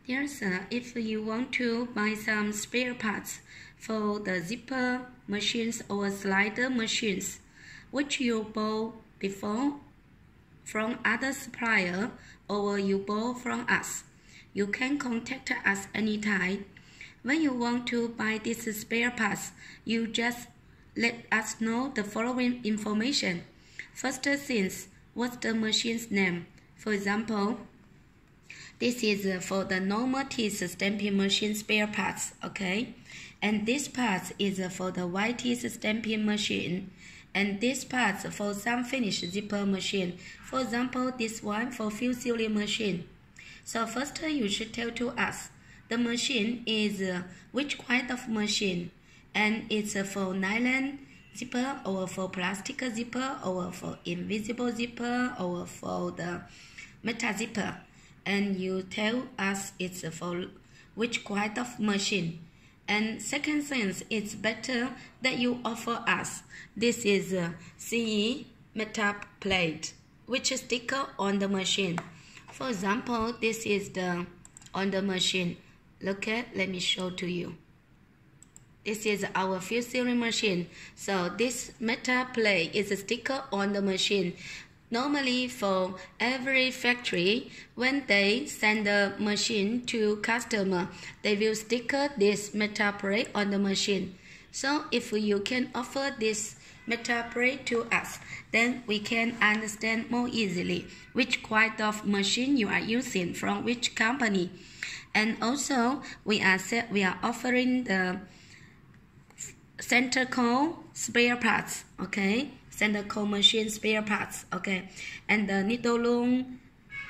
Yes, if you want to buy some spare parts for the zipper machines or slider machines, which you bought before from other supplier or you bought from us, you can contact us anytime. When you want to buy these spare parts, you just let us know the following information. First things, what's the machine's name? For example, this is for the normal teeth stamping machine spare parts, okay? And this part is for the white teeth stamping machine. And this part for some finished zipper machine. For example, this one for fill sealing machine. So first you should tell to us, the machine is which kind of machine? And it's for nylon zipper or for plastic zipper or for invisible zipper or for the metal zipper. And you tell us it's for which kind of machine. And second thing, it's better that you offer us. This is a CE metal plate, which is sticker on the machine. For example, this is the on the machine. Look at, let me show to you. This is our fill sealing machine. So this metal plate is a sticker on the machine. Normally, for every factory, when they send the machine to customer, they will sticker this metal plate on the machine. So if you can offer this metal plate to us, then we can understand more easily which kind of machine you are using from which company. And also, we are offering the center core spare parts, okay? Center core machine spare parts, okay? And the needle loom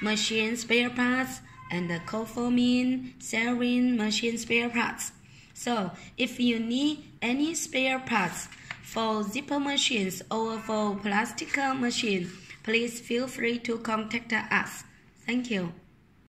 machine spare parts and the co-forming sewing machine spare parts. So if you need any spare parts for zipper machines or for plastic machine, please feel free to contact us. Thank you.